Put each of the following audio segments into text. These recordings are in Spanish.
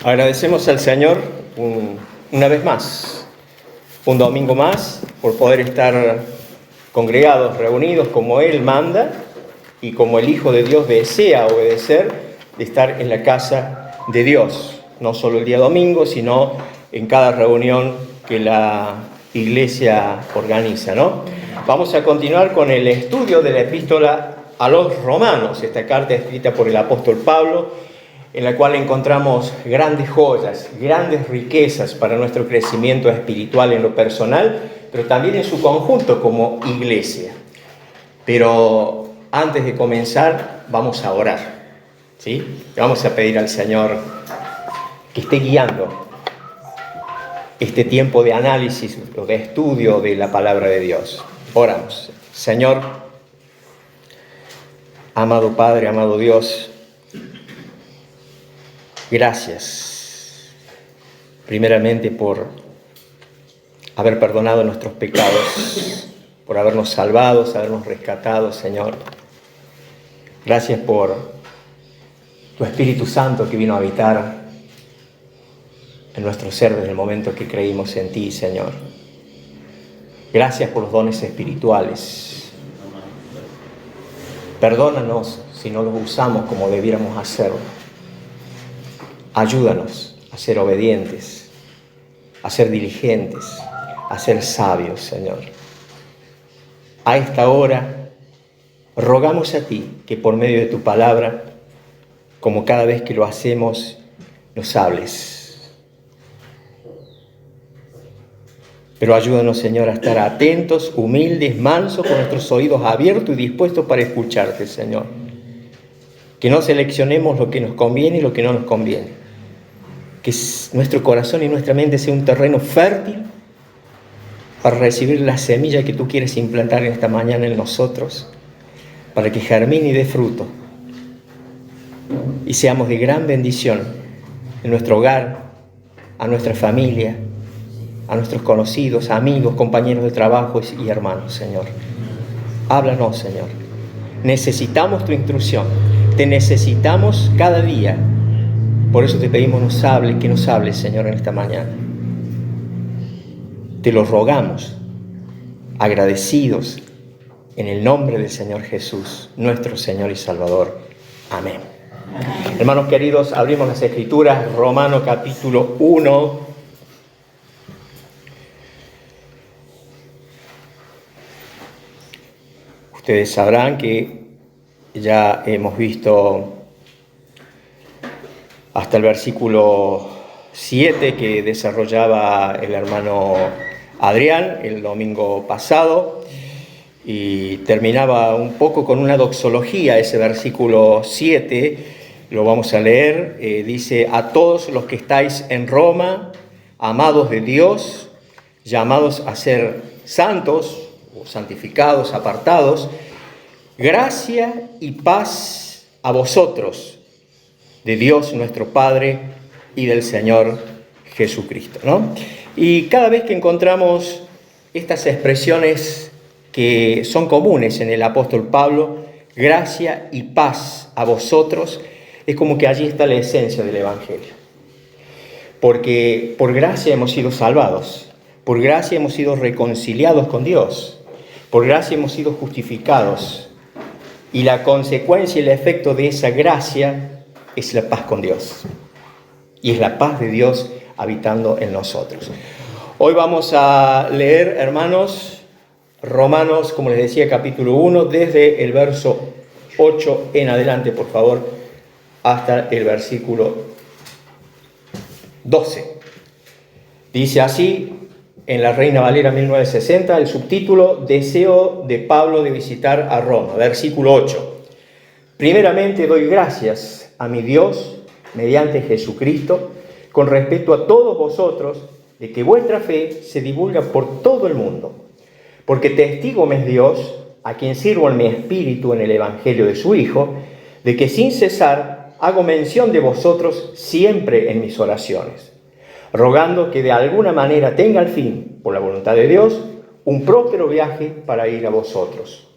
Agradecemos al Señor una vez más, un domingo más, por poder estar congregados, reunidos como Él manda y como el Hijo de Dios desea obedecer, de estar en la casa de Dios, no solo el día domingo, sino en cada reunión que la Iglesia organiza, ¿no? Vamos a continuar con el estudio de la epístola a los Romanos, esta carta escrita por el apóstol Pablo, en la cual encontramos grandes joyas, grandes riquezas para nuestro crecimiento espiritual en lo personal, pero también en su conjunto como iglesia. Pero antes de comenzar, vamos a orar, ¿sí? Vamos a pedir al Señor que esté guiando este tiempo de análisis o de estudio de la palabra de Dios. Oramos. Señor, amado Padre, amado Dios, gracias, primeramente por haber perdonado nuestros pecados, por habernos salvado, habernos rescatado, Señor. Gracias por tu Espíritu Santo que vino a habitar en nuestro ser desde el momento que creímmo en ti, Señor. Gracias por los dones espirituales. Perdónanos si no los usamos como debiéramos hacerlo. Ayúdanos a ser obedientes, a ser diligentes, a ser sabios, Señor. A esta hora, rogamos a ti que por medio de tu palabra, como cada vez que lo hacemos, nos hables. Pero ayúdanos, Señor, a estar atentos, humildes, mansos, con nuestros oídos abiertos y dispuestos para escucharte, Señor. Que no seleccionemos lo que nos conviene y lo que no nos conviene. Que nuestro corazón y nuestra mente sea un terreno fértil para recibir la semilla que tú quieres implantar en esta mañana en nosotros, para que germine y dé fruto y seamos de gran bendición en nuestro hogar, a nuestra familia, a nuestros conocidos, amigos, compañeros de trabajo y hermanos, Señor. Háblanos, Señor. Necesitamos tu instrucción. Te necesitamos cada día. Por eso te pedimos que nos hables, Señor, en esta mañana. Te lo rogamos, agradecidos, en el nombre del Señor Jesús, nuestro Señor y Salvador. Amén. Hermanos queridos, abrimos las Escrituras, Romanos capítulo 1. Ustedes sabrán que ya hemos visto hasta el versículo 7 que desarrollaba el hermano Adrián el domingo pasado, y terminaba un poco con una doxología ese versículo 7. Lo vamos a leer. Dice: a todos los que estáis en Roma, amados de Dios, llamados a ser santos o santificados, apartados, gracia y paz a vosotros, de Dios nuestro Padre y del Señor Jesucristo, ¿no? Y cada vez que encontramos estas expresiones que son comunes en el apóstol Pablo, gracia y paz a vosotros, es como que allí está la esencia del Evangelio. Porque por gracia hemos sido salvados, por gracia hemos sido reconciliados con Dios, por gracia hemos sido justificados, y la consecuencia y el efecto de esa gracia es la paz con Dios. Y es la paz de Dios habitando en nosotros. Hoy vamos a leer, hermanos, Romanos, como les decía, capítulo 1, desde el verso 8 en adelante, por favor, hasta el versículo 12. Dice así, en la Reina Valera 1960, el subtítulo: Deseo de Pablo de visitar a Roma. Versículo 8. Primeramente doy gracias a mi Dios, mediante Jesucristo, con respecto a todos vosotros, de que vuestra fe se divulga por todo el mundo. Porque testigo me es Dios, a quien sirvo en mi espíritu en el Evangelio de su Hijo, de que sin cesar hago mención de vosotros siempre en mis oraciones, rogando que de alguna manera tenga al fin, por la voluntad de Dios, un próspero viaje para ir a vosotros.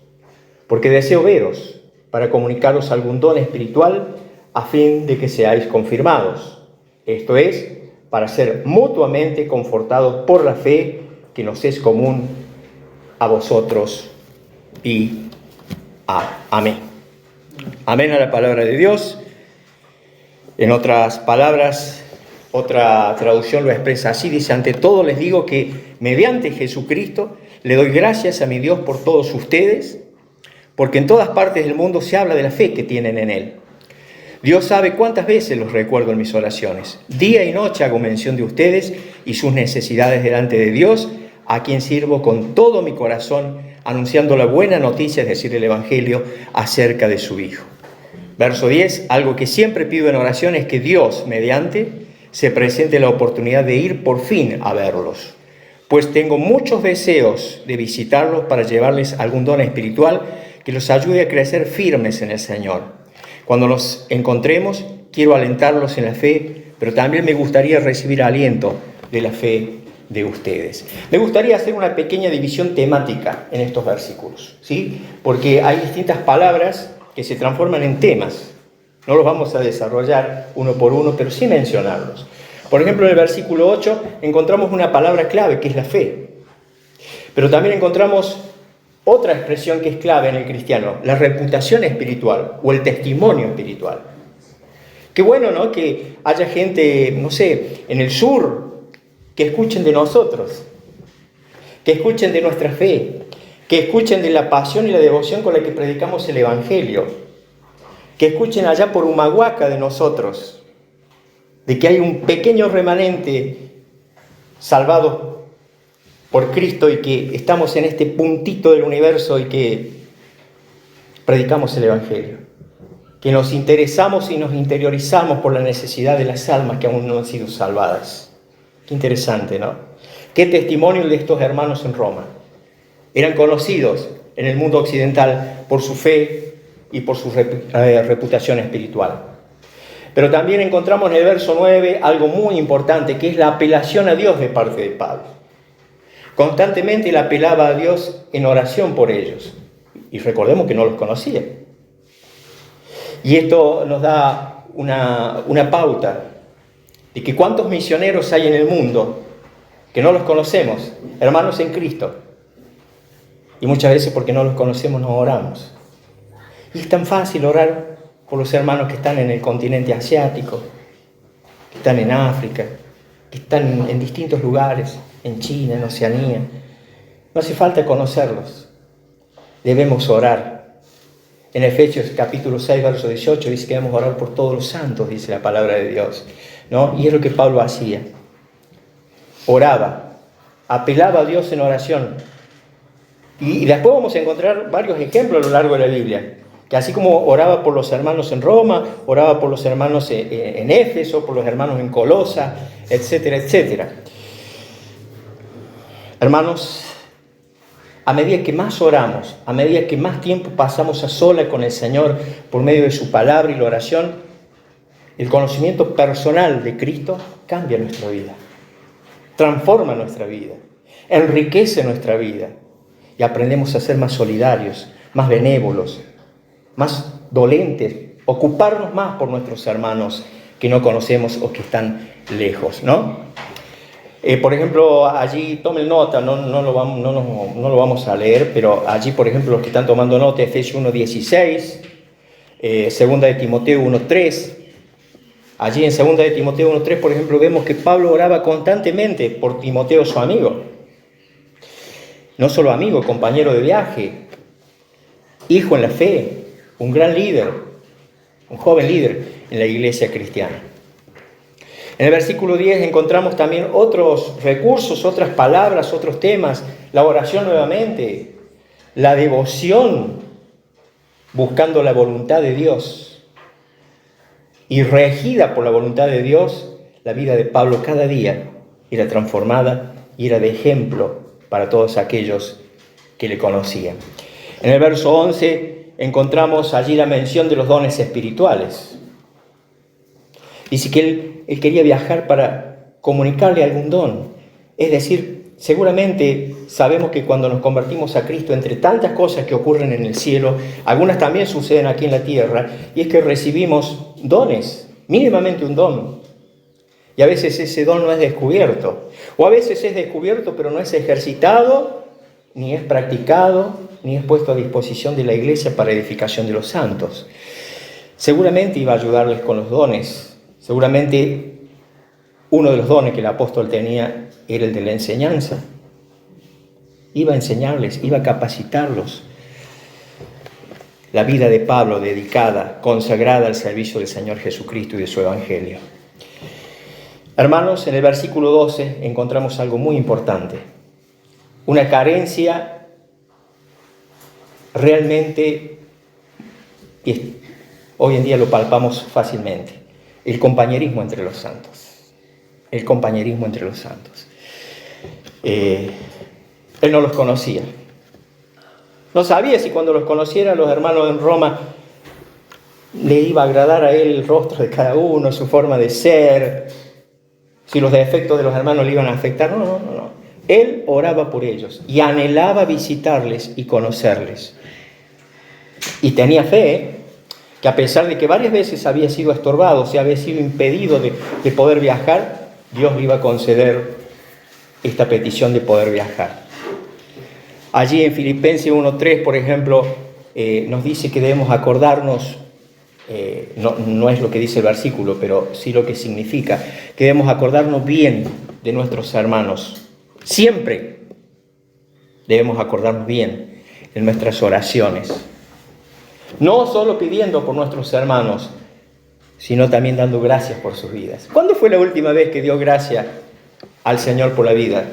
Porque deseo veros, para comunicaros algún don espiritual, a fin de que seáis confirmados. Esto es, para ser mutuamente confortados por la fe que nos es común a vosotros y amén. Amén a la palabra de Dios. En otras palabras, otra traducción lo expresa así, dice: ante todo les digo que mediante Jesucristo le doy gracias a mi Dios por todos ustedes, porque en todas partes del mundo se habla de la fe que tienen en Él. Dios sabe cuántas veces los recuerdo en mis oraciones. Día y noche hago mención de ustedes y sus necesidades delante de Dios, a quien sirvo con todo mi corazón, anunciando la buena noticia, es decir, el Evangelio, acerca de su Hijo. Verso 10, algo que siempre pido en oración es que Dios, mediante, se presente la oportunidad de ir por fin a verlos, pues tengo muchos deseos de visitarlos para llevarles algún don espiritual que los ayude a crecer firmes en el Señor. Cuando nos encontremos, quiero alentarlos en la fe, pero también me gustaría recibir aliento de la fe de ustedes. Me gustaría hacer una pequeña división temática en estos versículos, ¿sí? Porque hay distintas palabras que se transforman en temas. No los vamos a desarrollar uno por uno, pero sí mencionarlos. Por ejemplo, en el versículo 8 encontramos una palabra clave, que es la fe. Pero también encontramos otra expresión que es clave en el cristiano, la reputación espiritual o el testimonio espiritual. Qué bueno, ¿no?, que haya gente, no sé, en el sur, que escuchen de nosotros, que escuchen de nuestra fe, que escuchen de la pasión y la devoción con la que predicamos el Evangelio, que escuchen allá por Humahuaca de nosotros, de que hay un pequeño remanente salvado por Cristo y que estamos en este puntito del universo y que predicamos el Evangelio, que nos interesamos y nos interiorizamos por la necesidad de las almas que aún no han sido salvadas. Qué interesante, ¿no? Qué testimonio de estos hermanos en Roma. Eran conocidos en el mundo occidental por su fe y por su reputación espiritual. Pero también encontramos en el verso 9 algo muy importante, que es la apelación a Dios de parte de Pablo. Constantemente él apelaba a Dios en oración por ellos. Y recordemos que no los conocía. Y esto nos da una pauta de que cuántos misioneros hay en el mundo que no los conocemos, hermanos en Cristo. Y muchas veces porque no los conocemos no oramos. Y es tan fácil orar por los hermanos que están en el continente asiático, que están en África, que están en distintos lugares, en China, en Oceanía. No hace falta conocerlos. Debemos orar. En Efesios capítulo 6, verso 18, dice que debemos orar por todos los santos, dice la palabra de Dios, ¿no? Y es lo que Pablo hacía. Oraba, apelaba a Dios en oración. Y después vamos a encontrar varios ejemplos a lo largo de la Biblia. Que así como oraba por los hermanos en Roma, oraba por los hermanos en Éfeso, por los hermanos en Colosa, etcétera, etcétera. Hermanos, a medida que más oramos, a medida que más tiempo pasamos a solas con el Señor por medio de su palabra y la oración, el conocimiento personal de Cristo cambia nuestra vida, transforma nuestra vida, enriquece nuestra vida y aprendemos a ser más solidarios, más benévolos, más dolentes, ocuparnos más por nuestros hermanos que no conocemos o que están lejos, ¿no? Por ejemplo, allí tomen nota, no lo vamos a leer, pero allí, por ejemplo, los que están tomando nota, Efesios 1:16, Segunda de Timoteo 1:3. Allí en Segunda de Timoteo 1:3, por ejemplo, vemos que Pablo oraba constantemente por Timoteo, su amigo. No solo amigo, compañero de viaje, hijo en la fe, un gran líder, un joven líder en la iglesia cristiana. En el versículo 10 encontramos también otros recursos, otras palabras, otros temas. La oración nuevamente, la devoción, buscando la voluntad de Dios. Y regida por la voluntad de Dios, la vida de Pablo cada día era transformada y era de ejemplo para todos aquellos que le conocían. En el verso 11 encontramos allí la mención de los dones espirituales. Dice que él quería viajar para comunicarle algún don. Es decir, seguramente sabemos que cuando nos convertimos a Cristo, entre tantas cosas que ocurren en el cielo, algunas también suceden aquí en la tierra, y es que recibimos dones, mínimamente un don. Y a veces ese don no es descubierto. O a veces es descubierto pero no es ejercitado, ni es practicado, ni es puesto a disposición de la iglesia para edificación de los santos. Seguramente iba a ayudarles con los dones. Seguramente uno de los dones que el apóstol tenía era el de la enseñanza. Iba a enseñarles, iba a capacitarlos. La vida de Pablo dedicada, consagrada al servicio del Señor Jesucristo y de su Evangelio. Hermanos, en el versículo 12 encontramos algo muy importante. Una carencia realmente, y hoy en día lo palpamos fácilmente, el compañerismo entre los santos. El compañerismo entre los santos. Él no los conocía. No sabía si cuando los conociera los hermanos en Roma le iba a agradar a él el rostro de cada uno, su forma de ser, si los defectos de los hermanos le iban a afectar. No. Él oraba por ellos y anhelaba visitarles y conocerles. Y tenía fe que a pesar de que varias veces había sido estorbado, se había sido impedido de poder viajar, Dios le iba a conceder esta petición de poder viajar. Allí en Filipenses 1:3, por ejemplo, nos dice que debemos acordarnos, no es lo que dice el versículo, pero sí lo que significa, que debemos acordarnos bien de nuestros hermanos. Siempre debemos acordarnos bien en nuestras oraciones. No solo pidiendo por nuestros hermanos, sino también dando gracias por sus vidas. ¿Cuándo fue la última vez que dio gracias al Señor por la vida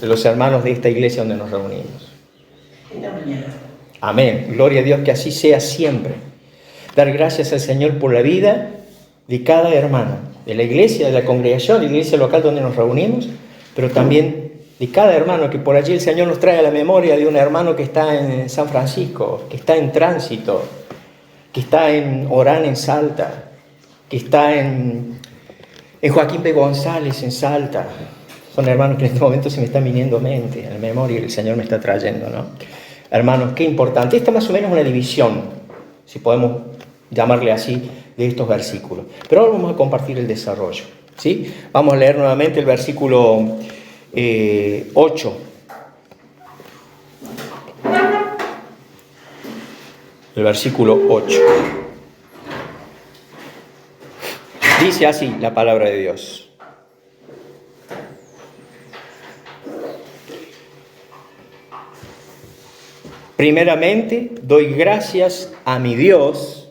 de los hermanos de esta iglesia donde nos reunimos? Esta mañana. Amén. Gloria a Dios, que así sea siempre. Dar gracias al Señor por la vida de cada hermano, de la iglesia, de la congregación, de la iglesia local donde nos reunimos, pero también de cada hermano, que por allí el Señor nos trae a la memoria de un hermano que está en San Francisco, que está en Tránsito, que está en Orán en Salta, que está en Joaquín P. González en Salta. Son hermanos que en este momento se me están viniendo a mente, a la memoria que el Señor me está trayendo, ¿no? Hermanos, qué importante. Esta es más o menos una división, si podemos llamarle así, de estos versículos. Pero ahora vamos a compartir el desarrollo, ¿sí? Vamos a leer nuevamente el versículo 8. El versículo 8. Dice así la palabra de Dios. Primeramente, doy gracias a mi Dios,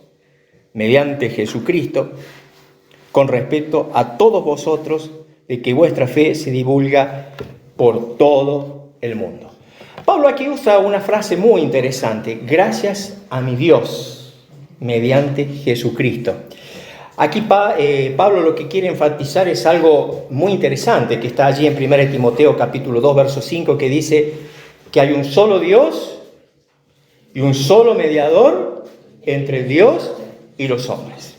mediante Jesucristo, con respecto a todos vosotros, de que vuestra fe se divulga por todo el mundo. Pablo aquí usa una frase muy interesante: gracias a mi Dios, mediante Jesucristo. Aquí Pablo lo que quiere enfatizar es algo muy interesante que está allí en 1 Timoteo capítulo 2, verso 5, que dice que hay un solo Dios y un solo mediador entre Dios y los hombres.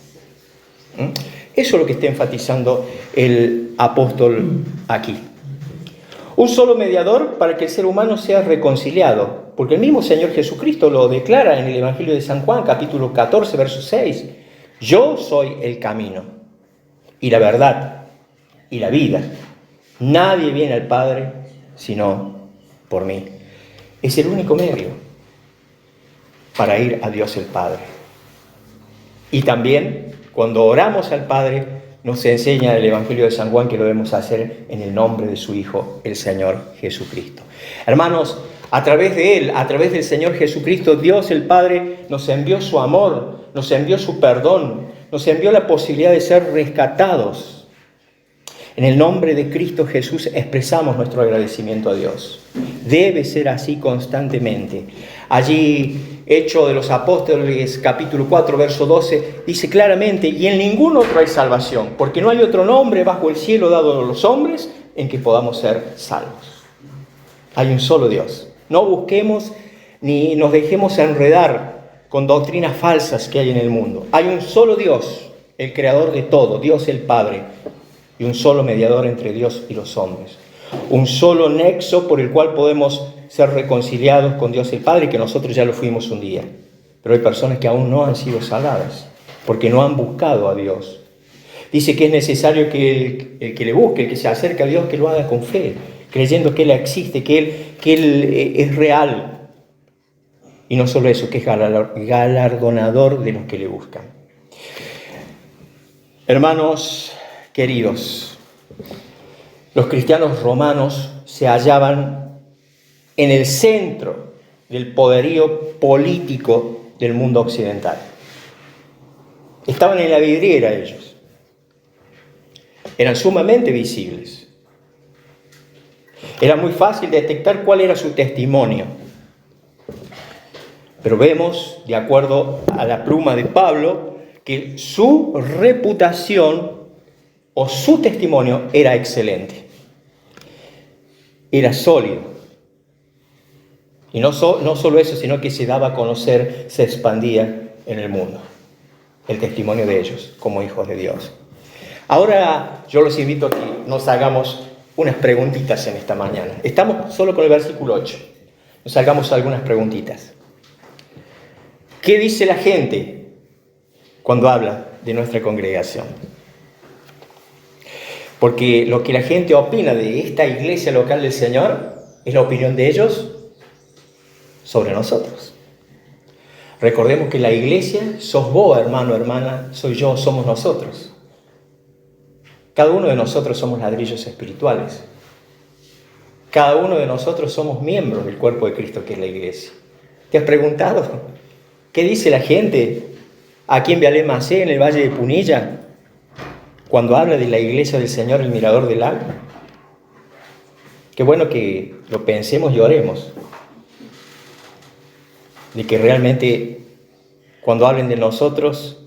Eso es lo que está enfatizando el apóstol aquí. Un solo mediador para que el ser humano sea reconciliado, porque el mismo Señor Jesucristo lo declara en el Evangelio de San Juan, capítulo 14, verso 6. Yo soy el camino y la verdad y la vida. Nadie viene al Padre sino por mí. Es el único medio para ir a Dios el Padre. Y también cuando oramos al Padre, nos enseña el Evangelio de San Juan que lo debemos hacer en el nombre de su Hijo, el Señor Jesucristo. Hermanos, a través de Él, a través del Señor Jesucristo, Dios el Padre nos envió su amor, nos envió su perdón, nos envió la posibilidad de ser rescatados. En el nombre de Cristo Jesús expresamos nuestro agradecimiento a Dios. Debe ser así constantemente. Allí, Hechos de los Apóstoles, capítulo 4, verso 12, dice claramente: y en ningún otro hay salvación, porque no hay otro nombre bajo el cielo dado a los hombres en que podamos ser salvos. Hay un solo Dios. No busquemos ni nos dejemos enredar con doctrinas falsas que hay en el mundo. Hay un solo Dios, el creador de todo, Dios el Padre, y un solo mediador entre Dios y los hombres. Un solo nexo por el cual podemos ser reconciliados con Dios el Padre, que nosotros ya lo fuimos un día. Pero hay personas que aún no han sido salvadas, porque no han buscado a Dios. Dice que es necesario que el que le busque, el que se acerque a Dios, que lo haga con fe, creyendo que Él existe, que Él es real. Y no solo eso, que es galardonador de los que le buscan. Hermanos queridos, los cristianos romanos se hallaban en el centro del poderío político del mundo occidental. Estaban en la vidriera ellos. Eran sumamente visibles. Era muy fácil detectar cuál era su testimonio. Pero vemos, de acuerdo a la pluma de Pablo, que su reputación o su testimonio era excelente. Era sólido. Y no solo eso, sino que se daba a conocer, se expandía en el mundo. El testimonio de ellos como hijos de Dios. Ahora yo los invito a que nos hagamos unas preguntitas en esta mañana. Estamos solo con el versículo 8. Nos hagamos algunas preguntitas. ¿Qué dice la gente cuando habla de nuestra congregación? Porque lo que la gente opina de esta iglesia local del Señor es la opinión de ellos sobre nosotros. Recordemos que la iglesia sos vos, hermano, hermana, soy yo, somos nosotros. Cada uno de nosotros somos ladrillos espirituales. Cada uno de nosotros somos miembros del cuerpo de Cristo, que es la iglesia. ¿Te has preguntado qué dice la gente aquí en Vialé-Macé, en el Valle de Punilla, cuando habla de la iglesia del Señor, el mirador del alma? Qué bueno que lo pensemos y oremos. De que realmente cuando hablen de nosotros,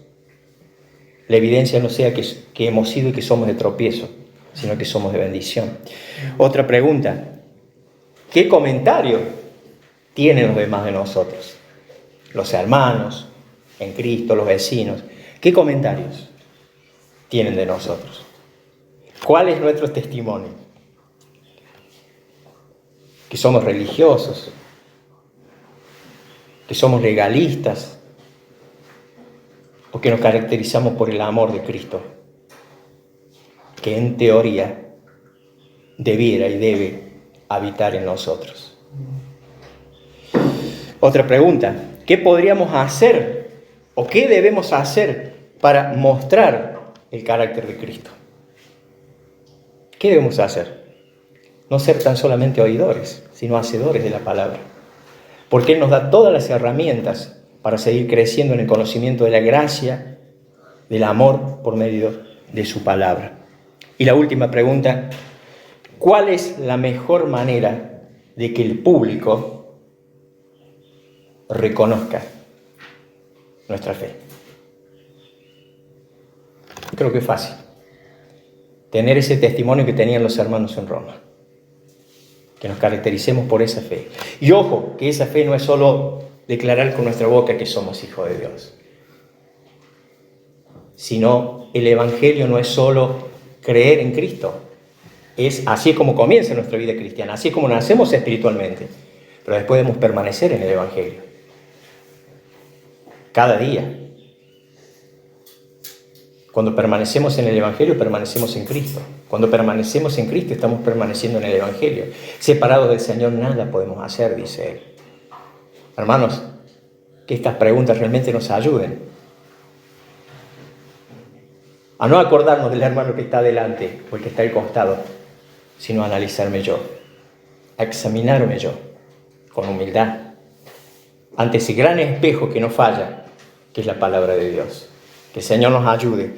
la evidencia no sea que hemos sido y que somos de tropiezo, sino que somos de bendición. Otra pregunta: ¿qué comentario tienen los demás de nosotros? Los hermanos en Cristo, los vecinos. ¿Qué comentarios tienen de nosotros? ¿Cuál es nuestro testimonio? ¿Que somos religiosos? ¿Que somos legalistas? ¿O que nos caracterizamos por el amor de Cristo? Que en teoría debiera y debe habitar en nosotros. Otra pregunta: ¿qué podríamos hacer o qué debemos hacer para mostrar el carácter de Cristo? ¿Qué debemos hacer? No ser tan solamente oidores, sino hacedores de la palabra. Porque Él nos da todas las herramientas para seguir creciendo en el conocimiento de la gracia, del amor por medio de su palabra. Y la última pregunta: ¿cuál es la mejor manera de que el público reconozca nuestra fe? Creo que es fácil. Tener ese testimonio que tenían los hermanos en Roma. Que nos caractericemos por esa fe. Y ojo, que esa fe no es solo declarar con nuestra boca que somos hijos de Dios, sino el Evangelio no es solo creer en Cristo. Es así como comienza nuestra vida cristiana, así como nacemos espiritualmente, pero después debemos permanecer en el Evangelio. Cada día. Cuando permanecemos en el Evangelio, permanecemos en Cristo. Cuando permanecemos en Cristo, estamos permaneciendo en el Evangelio. Separados del Señor, nada podemos hacer, dice Él. Hermanos, que estas preguntas realmente nos ayuden a no acordarnos del hermano que está delante o el que está al costado, sino a analizarme yo, a examinarme yo con humildad ante ese gran espejo que no falla, que es la palabra de Dios. Que el Señor nos ayude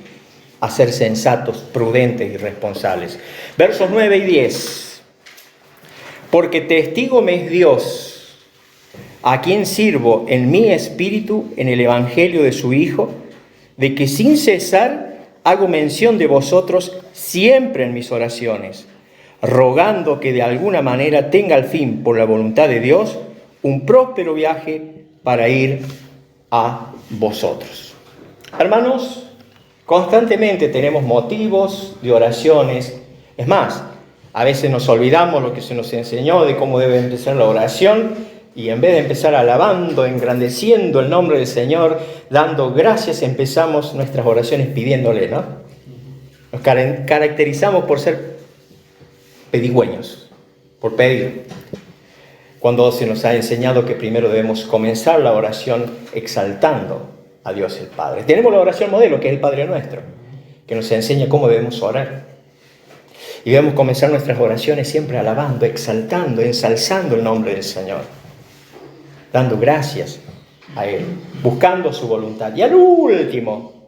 a ser sensatos, prudentes y responsables. Versos 9 y 10. Porque testigo me es Dios, a quien sirvo en mi espíritu en el evangelio de su Hijo, de que sin cesar hago mención de vosotros siempre en mis oraciones, rogando que de alguna manera tenga al fin, por la voluntad de Dios, un próspero viaje para ir a vosotros. Hermanos, constantemente tenemos motivos de oraciones. Es más, a veces nos olvidamos lo que se nos enseñó de cómo debe empezar la oración, y en vez de empezar alabando, engrandeciendo el nombre del Señor, dando gracias, empezamos nuestras oraciones pidiéndole, ¿no? Nos caracterizamos por ser pedigüeños, por pedir. Cuando se nos ha enseñado que primero debemos comenzar la oración exaltando a Dios el Padre. Tenemos la oración modelo, que es el Padre Nuestro, que nos enseña cómo debemos orar. Y debemos comenzar nuestras oraciones siempre alabando, exaltando, ensalzando el nombre del Señor, dando gracias a Él, buscando su voluntad. Y al último,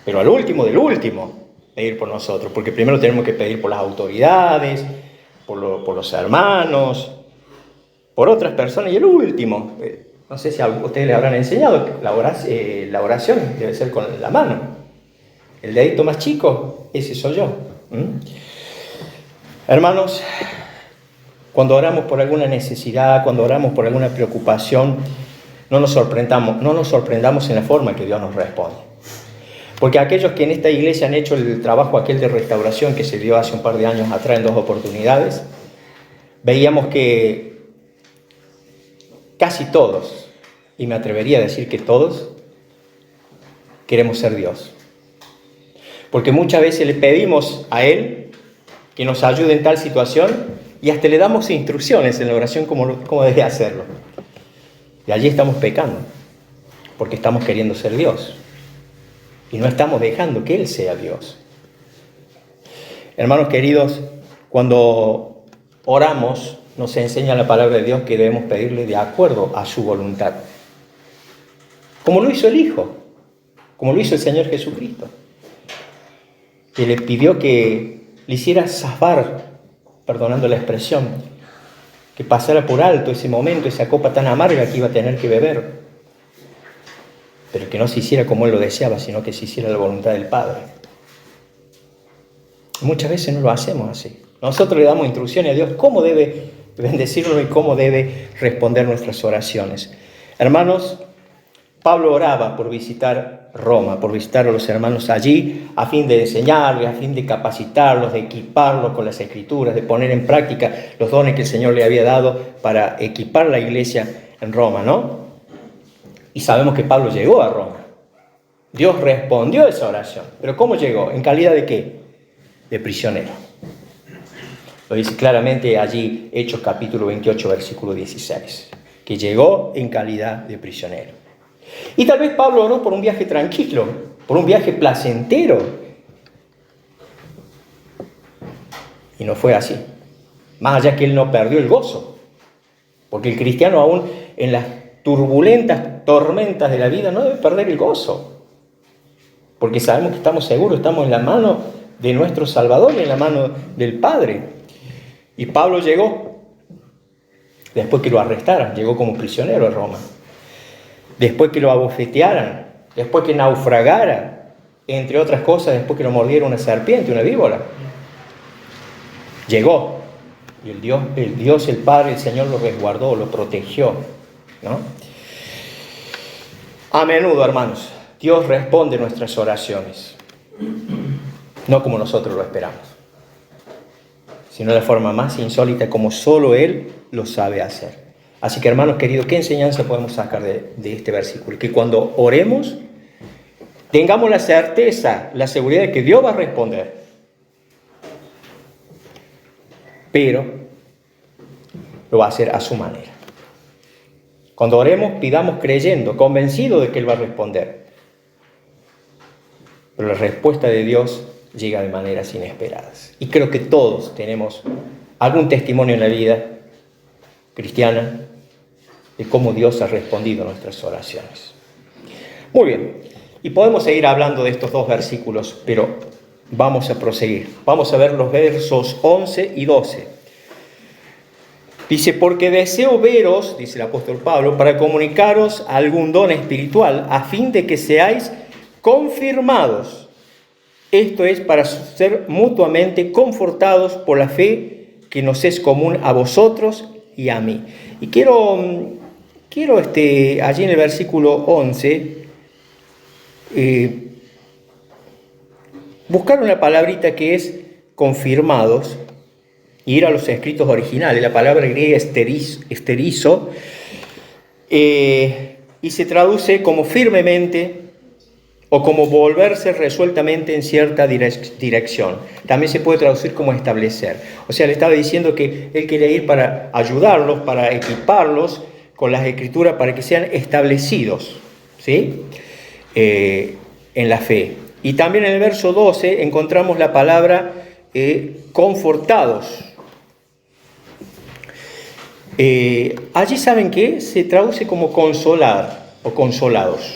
pero al último del último, pedir por nosotros, porque primero tenemos que pedir por las autoridades, por los hermanos, por otras personas. Y el último, no sé si a ustedes les habrán enseñado, la oración debe ser con la mano. El dedito más chico, ese soy yo. Hermanos, cuando oramos por alguna necesidad, cuando oramos por alguna preocupación, no nos sorprendamos en la forma que Dios nos responde. Porque aquellos que en esta iglesia han hecho el trabajo aquel de restauración que se dio hace un par de años atrás en 2 oportunidades, veíamos que casi todos, y me atrevería a decir que todos, queremos ser Dios. Porque muchas veces le pedimos a Él que nos ayude en tal situación y hasta le damos instrucciones en la oración cómo debe hacerlo. Y allí estamos pecando, porque estamos queriendo ser Dios. Y no estamos dejando que Él sea Dios. Hermanos queridos, cuando oramos, nos enseña la palabra de Dios que debemos pedirle de acuerdo a su voluntad. Como lo hizo el Hijo, como lo hizo el Señor Jesucristo, que le pidió que le hiciera zafar, perdonando la expresión, que pasara por alto ese momento, esa copa tan amarga que iba a tener que beber, pero que no se hiciera como Él lo deseaba, sino que se hiciera la voluntad del Padre. Muchas veces no lo hacemos así. Nosotros le damos instrucciones a Dios cómo debe bendecirnos y cómo debe responder nuestras oraciones. Hermanos, Pablo oraba por visitar Roma, por visitar a los hermanos allí, a fin de enseñarles, a fin de capacitarlos, de equiparlos con las Escrituras, de poner en práctica los dones que el Señor le había dado para equipar la iglesia en Roma, ¿no? Y sabemos que Pablo llegó a Roma. Dios respondió a esa oración. ¿Pero cómo llegó? ¿En calidad de qué? De prisionero. Lo dice claramente allí Hechos capítulo 28, versículo 16. Que llegó en calidad de prisionero. Y tal vez Pablo oró por un viaje tranquilo, por un viaje placentero. Y no fue así. Más allá que él no perdió el gozo. Porque el cristiano aún en las turbulentas tormentas de la vida no debe perder el gozo. Porque sabemos que estamos seguros, estamos en la mano de nuestro Salvador y en la mano del Padre. Y Pablo llegó, después que lo arrestaran, llegó como prisionero a Roma. Después que lo abofetearan, después que naufragara, entre otras cosas, después que lo mordiera una serpiente, una víbora. Llegó. Y el Dios, el Padre, el Señor lo resguardó, lo protegió, ¿no? A menudo, hermanos, Dios responde nuestras oraciones. No como nosotros lo esperamos, sino de la forma más insólita como solo Él lo sabe hacer. Así que, hermanos queridos, ¿qué enseñanza podemos sacar de este versículo? Que cuando oremos, tengamos la certeza, la seguridad de que Dios va a responder. Pero lo va a hacer a su manera. Cuando oremos, pidamos creyendo, convencidos de que Él va a responder. Pero la respuesta de Dios llega de maneras inesperadas. Y creo que todos tenemos algún testimonio en la vida cristiana de cómo Dios ha respondido a nuestras oraciones. Muy bien, y podemos seguir hablando de estos dos versículos, pero vamos a proseguir. Vamos a ver los versos 11 y 12. Dice, porque deseo veros, dice el apóstol Pablo, para comunicaros algún don espiritual, a fin de que seáis confirmados. Esto es para ser mutuamente confortados por la fe que nos es común a vosotros y a mí. Y quiero allí en el versículo 11 buscar una palabrita que es confirmados, ir a los escritos originales. La palabra griega esterizo, y se traduce como firmemente o como volverse resueltamente en cierta dirección. También se puede traducir como establecer. O sea, le estaba diciendo que él quería ir para ayudarlos, para equiparlos con las Escrituras, para que sean establecidos, ¿sí? En la fe. Y también en el verso 12 encontramos la palabra confortados. Allí, ¿saben qué? Se traduce como consolar o consolados.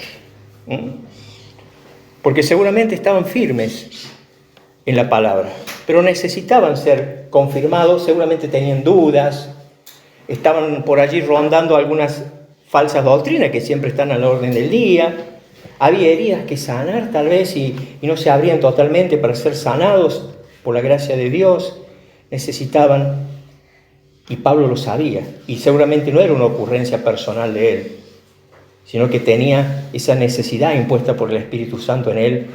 Porque seguramente estaban firmes en la palabra, pero necesitaban ser confirmados, seguramente tenían dudas, estaban por allí rondando algunas falsas doctrinas que siempre están a la orden del día, había heridas que sanar tal vez y no se abrían totalmente para ser sanados por la gracia de Dios, necesitaban, y Pablo lo sabía, y seguramente no era una ocurrencia personal de él, sino que tenía esa necesidad impuesta por el Espíritu Santo en él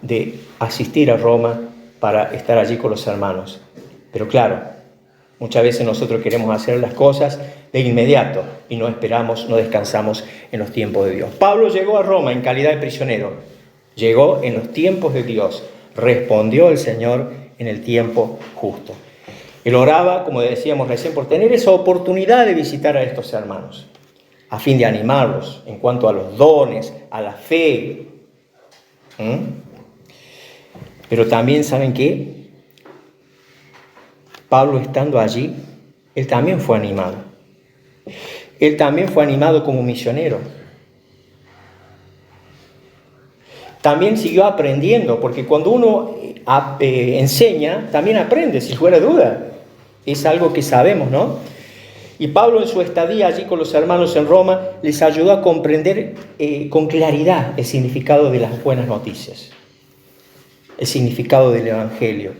de asistir a Roma para estar allí con los hermanos. Pero claro, muchas veces nosotros queremos hacer las cosas de inmediato y no esperamos, no descansamos en los tiempos de Dios. Pablo llegó a Roma en calidad de prisionero, llegó en los tiempos de Dios, respondió el Señor en el tiempo justo. Él oraba, como decíamos recién, por tener esa oportunidad de visitar a estos hermanos, a fin de animarlos en cuanto a los dones, a la fe. Pero también, ¿saben qué? Pablo, estando allí, él también fue animado. Él también fue animado como misionero. También siguió aprendiendo, porque cuando uno enseña, también aprende, sin fuera duda. Es algo que sabemos, ¿no? Y Pablo, en su estadía allí con los hermanos en Roma, les ayudó a comprender con claridad el significado de las buenas noticias, el significado del Evangelio.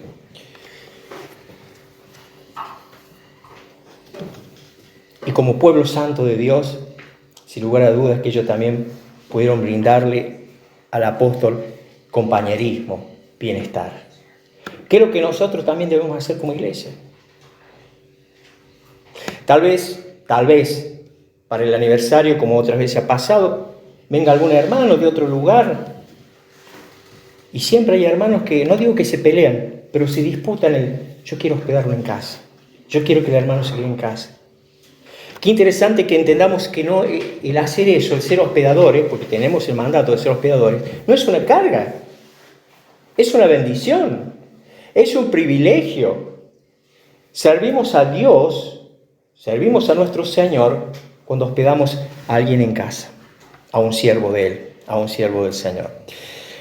Y como pueblo santo de Dios, sin lugar a dudas que ellos también pudieron brindarle al apóstol compañerismo, bienestar. ¿Qué es lo que nosotros también debemos hacer como iglesia? Tal vez, para el aniversario, como otras veces ha pasado, venga algún hermano de otro lugar. Y siempre hay hermanos que, no digo que se pelean, pero se disputan yo quiero hospedarlo en casa. Yo quiero que el hermano se quede en casa. Qué interesante que entendamos que no, el hacer eso, el ser hospedadores, porque tenemos el mandato de ser hospedadores, no es una carga, es una bendición, es un privilegio. Servimos a Dios, servimos a nuestro Señor cuando hospedamos a alguien en casa, a un siervo de Él, a un siervo del Señor.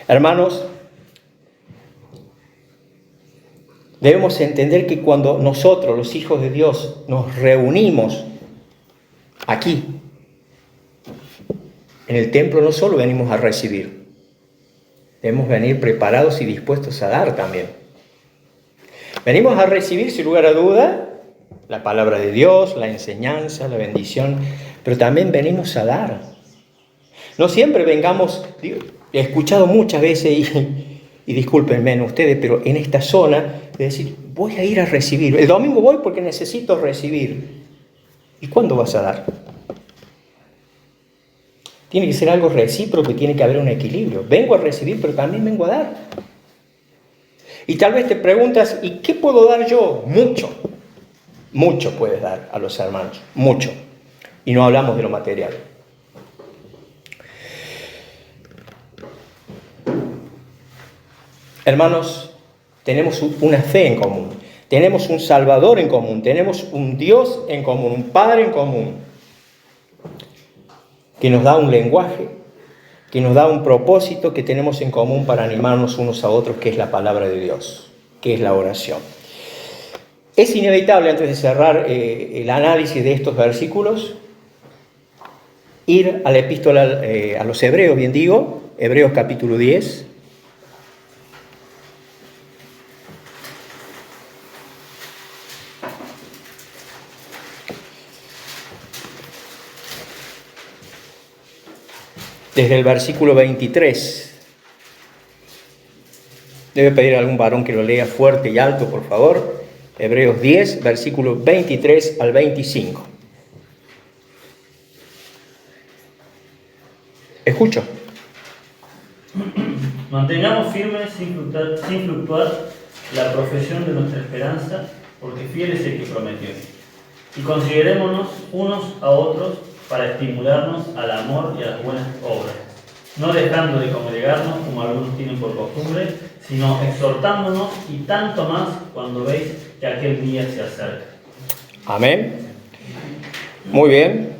Hermanos, debemos entender que cuando nosotros, los hijos de Dios, nos reunimos aquí, en el templo, no solo venimos a recibir, debemos venir preparados y dispuestos a dar también. Venimos a recibir, sin lugar a duda, la palabra de Dios, la enseñanza, la bendición, pero también venimos a dar. No siempre vengamos, he escuchado muchas veces, y discúlpenme ustedes, pero en esta zona, de decir, voy a ir a recibir. El domingo voy porque necesito recibir. ¿Y cuándo vas a dar? Tiene que ser algo recíproco y tiene que haber un equilibrio. Vengo a recibir, pero también vengo a dar. Y tal vez te preguntas, ¿y qué puedo dar yo? Mucho. Mucho puedes dar a los hermanos, mucho. Y no hablamos de lo material. Hermanos, tenemos una fe en común, tenemos un Salvador en común, tenemos un Dios en común, un Padre en común, que nos da un lenguaje, que nos da un propósito que tenemos en común para animarnos unos a otros, que es la palabra de Dios, que es la oración. Es inevitable, antes de cerrar el análisis de estos versículos, ir a la epístola a los Hebreos, bien digo, Hebreos capítulo 10. Desde el versículo 23. Debe pedir a algún varón que lo lea fuerte y alto, por favor. Hebreos 10, versículos 23 al 25. Escucho. Mantengamos firmes sin fluctuar la profesión de nuestra esperanza, porque fiel es el que prometió. Y considerémonos unos a otros para estimularnos al amor y a las buenas obras, no dejando de congregarnos como algunos tienen por costumbre, sino exhortándonos, y tanto más cuando veis que aquel día se acerca. Amén. Muy bien.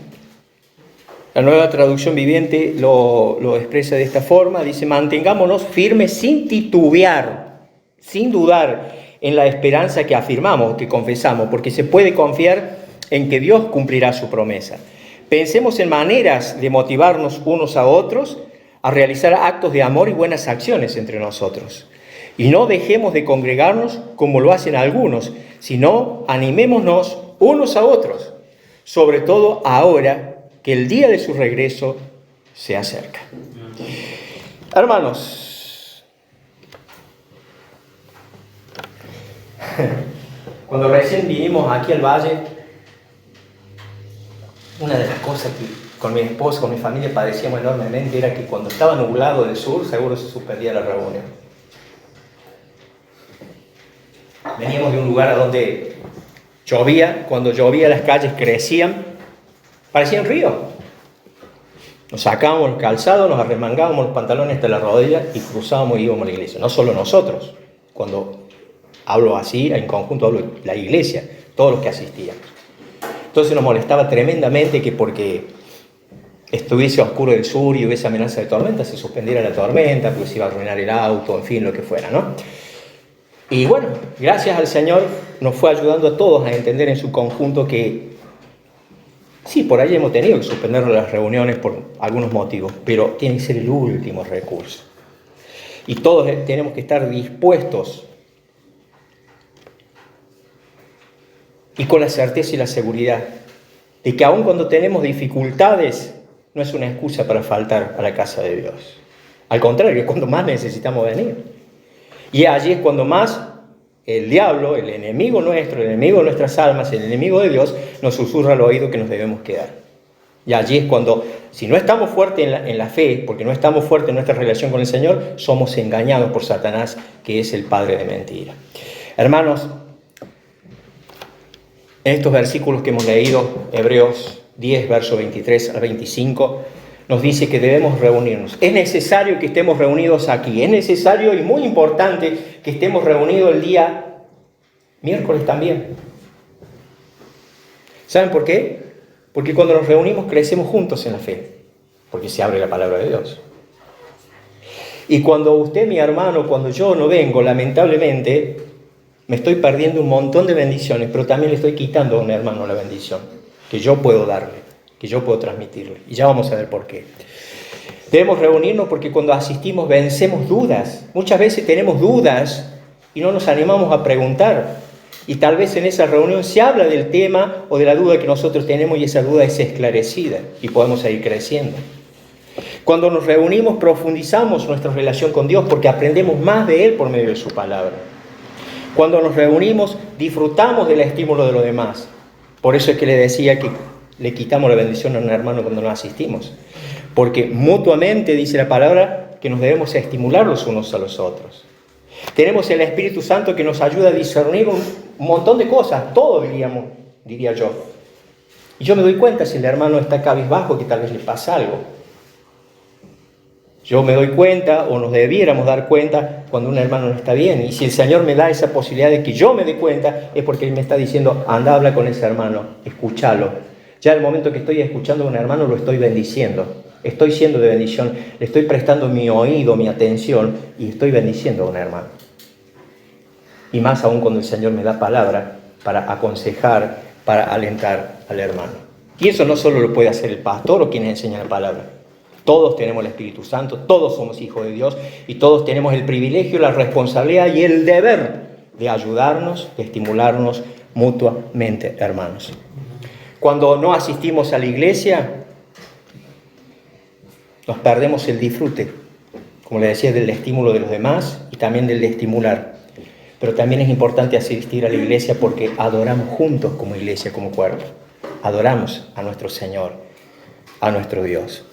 La Nueva Traducción Viviente lo expresa de esta forma. Dice: mantengámonos firmes sin titubear, sin dudar en la esperanza que afirmamos, que confesamos, porque se puede confiar en que Dios cumplirá su promesa. Pensemos en maneras de motivarnos unos a otros a realizar actos de amor y buenas acciones entre nosotros. Y no dejemos de congregarnos como lo hacen algunos, sino animémonos unos a otros, sobre todo ahora que el día de su regreso se acerca. Hermanos, cuando recién vinimos aquí al valle, una de las cosas que con mi esposa, con mi familia padecíamos enormemente era que cuando estaba nublado del sur, seguro se suspendía la reunión. Veníamos de un lugar a donde llovía, cuando llovía las calles crecían, parecían ríos. Nos sacábamos los calzados, nos arremangábamos los pantalones hasta la rodilla y cruzábamos y íbamos a la iglesia. No solo nosotros, cuando hablo así, en conjunto hablo de la iglesia, todos los que asistían. Entonces nos molestaba tremendamente que porque estuviese oscuro el sur y hubiese amenaza de tormenta, se suspendiera la tormenta, pues iba a arruinar el auto, en fin, lo que fuera, ¿no? Y bueno, gracias al Señor nos fue ayudando a todos a entender en su conjunto que sí, por ahí hemos tenido que suspender las reuniones por algunos motivos, pero tiene que ser el último recurso. Y todos tenemos que estar dispuestos y con la certeza y la seguridad de que aun cuando tenemos dificultades, no es una excusa para faltar a la casa de Dios. Al contrario, es cuando más necesitamos venir. Y allí es cuando más el diablo, el enemigo nuestro, el enemigo de nuestras almas, el enemigo de Dios, nos susurra al oído que nos debemos quedar. Y allí es cuando, si no estamos fuertes en la fe, porque no estamos fuertes en nuestra relación con el Señor, somos engañados por Satanás, que es el padre de mentira. Hermanos, en estos versículos que hemos leído, Hebreos 10, verso 23 al 25, nos dice que debemos reunirnos. Es necesario que estemos reunidos aquí. Es necesario y muy importante que estemos reunidos el día miércoles también. ¿Saben por qué? Porque cuando nos reunimos crecemos juntos en la fe, porque se abre la palabra de Dios. Y cuando usted, mi hermano, cuando yo no vengo, lamentablemente, me estoy perdiendo un montón de bendiciones, pero también le estoy quitando a un hermano la bendición que yo puedo darle, que yo puedo transmitirle. Y ya vamos a ver por qué. Debemos reunirnos porque cuando asistimos vencemos dudas. Muchas veces tenemos dudas y no nos animamos a preguntar. Y tal vez en esa reunión se habla del tema o de la duda que nosotros tenemos y esa duda es esclarecida y podemos seguir creciendo. Cuando nos reunimos profundizamos nuestra relación con Dios porque aprendemos más de Él por medio de su palabra. Cuando nos reunimos disfrutamos del estímulo de los demás. Por eso es que le decía que le quitamos la bendición a un hermano cuando no asistimos. Porque mutuamente dice la palabra que nos debemos estimular los unos a los otros. Tenemos el Espíritu Santo que nos ayuda a discernir un montón de cosas, todo diría yo. Y yo me doy cuenta si el hermano está cabizbajo, que tal vez le pasa algo. Yo me doy cuenta, o nos debiéramos dar cuenta, cuando un hermano no está bien. Y si el Señor me da esa posibilidad de que yo me dé cuenta, es porque Él me está diciendo, anda, habla con ese hermano, escúchalo. Ya el momento que estoy escuchando a un hermano, lo estoy bendiciendo. Estoy siendo de bendición, le estoy prestando mi oído, mi atención, y estoy bendiciendo a un hermano. Y más aún cuando el Señor me da palabra para aconsejar, para alentar al hermano. Y eso no solo lo puede hacer el pastor o quien enseña la palabra. Todos tenemos el Espíritu Santo, todos somos hijos de Dios y todos tenemos el privilegio, la responsabilidad y el deber de ayudarnos, de estimularnos mutuamente, hermanos. Cuando no asistimos a la iglesia, nos perdemos el disfrute, como le decía, del estímulo de los demás y también del de estimular. Pero también es importante asistir a la iglesia porque adoramos juntos como iglesia, como cuerpo. Adoramos a nuestro Señor, a nuestro Dios.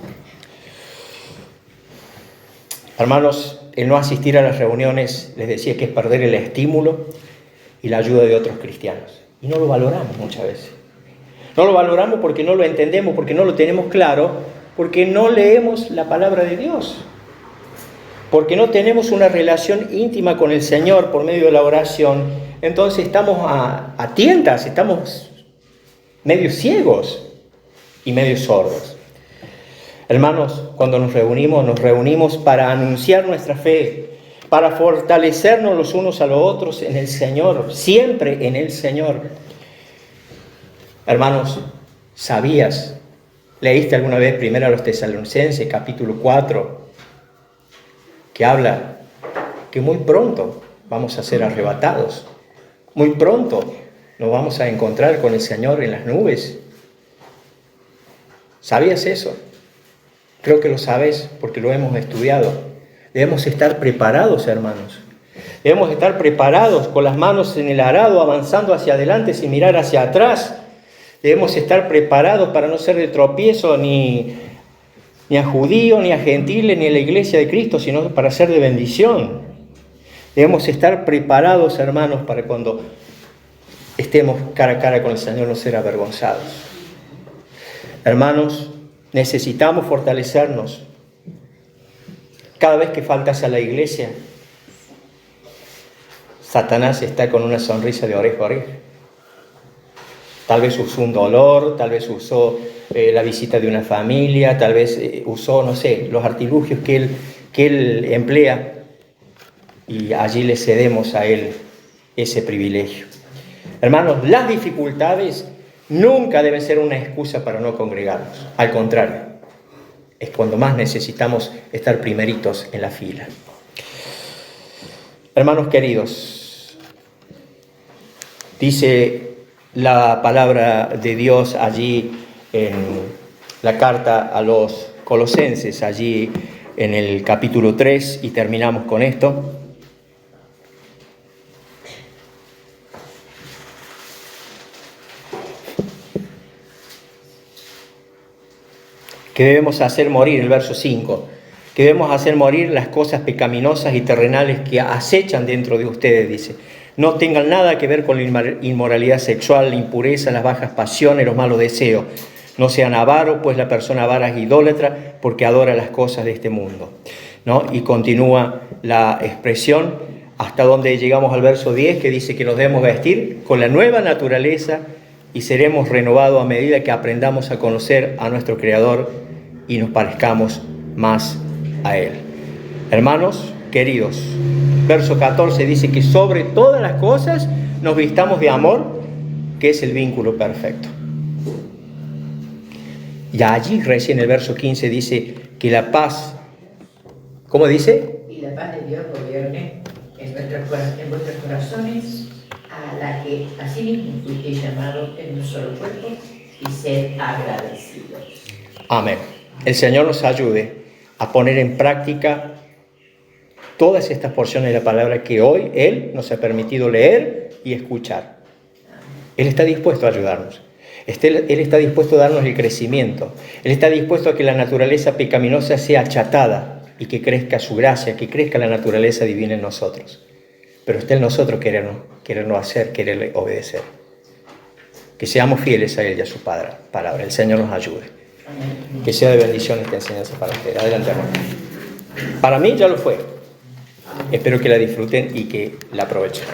Hermanos, el no asistir a las reuniones, les decía que es perder el estímulo y la ayuda de otros cristianos. Y no lo valoramos muchas veces. No lo valoramos porque no lo entendemos, porque no lo tenemos claro, porque no leemos la palabra de Dios. Porque no tenemos una relación íntima con el Señor por medio de la oración. Entonces estamos a tientas, estamos medio ciegos y medio sordos. Hermanos, cuando nos reunimos para anunciar nuestra fe, para fortalecernos los unos a los otros en el Señor, siempre en el Señor. Hermanos, ¿sabías? ¿Leíste alguna vez primero a los Tesalonicenses, capítulo 4, que habla que muy pronto vamos a ser arrebatados? Muy pronto nos vamos a encontrar con el Señor en las nubes. ¿Sabías eso? Creo que lo sabes porque lo hemos estudiado. Debemos estar preparados, hermanos. Debemos estar preparados con las manos en el arado, avanzando hacia adelante sin mirar hacia atrás. Debemos estar preparados para no ser de tropiezo ni a judíos, ni a gentiles, ni a la iglesia de Cristo, sino para ser de bendición. Debemos estar preparados, hermanos, para cuando estemos cara a cara con el Señor no ser avergonzados. Hermanos, necesitamos fortalecernos. Cada vez que faltas a la iglesia, Satanás está con una sonrisa de oreja a oreja. Tal vez usó un dolor, tal vez usó la visita de una familia, tal vez usó, no sé, los artilugios que él emplea, y allí le cedemos a él ese privilegio. Hermanos, las dificultades nunca deben ser una excusa para no congregarnos. Al contrario, es cuando más necesitamos estar primeritos en la fila. Hermanos queridos, dice la palabra de Dios allí en la carta a los Colosenses, allí en el capítulo 3, y terminamos con esto. Que debemos hacer morir, el verso 5, que debemos hacer morir las cosas pecaminosas y terrenales que acechan dentro de ustedes, dice. No tengan nada que ver con la inmoralidad sexual, la impureza, las bajas pasiones, los malos deseos. No sean avaros, pues la persona avara es idólatra porque adora las cosas de este mundo, ¿no? Y continúa la expresión hasta donde llegamos al verso 10, que dice que nos debemos vestir con la nueva naturaleza y seremos renovados a medida que aprendamos a conocer a nuestro Creador y nos parezcamos más a Él. Hermanos queridos, verso 14 dice que sobre todas las cosas nos vistamos de amor, que es el vínculo perfecto. Y allí recién el verso 15 dice que la paz, ¿cómo dice? Y la paz de Dios gobierne en vuestros corazones, a la que asimismo fuisteis llamados en un solo cuerpo, y sed agradecidos. Amén. El Señor nos ayude a poner en práctica todas estas porciones de la palabra que hoy Él nos ha permitido leer y escuchar. Él está dispuesto a ayudarnos. Él está dispuesto a darnos el crecimiento. Él está dispuesto a que la naturaleza pecaminosa sea achatada y que crezca su gracia, que crezca la naturaleza divina en nosotros. Pero está en nosotros querernos hacer, querer obedecer. Que seamos fieles a Él y a su palabra. El Señor nos ayude. Que sea de bendición esta enseñanza para ustedes. Adelante, hermano. Para mí ya lo fue. Espero que la disfruten y que la aprovechen.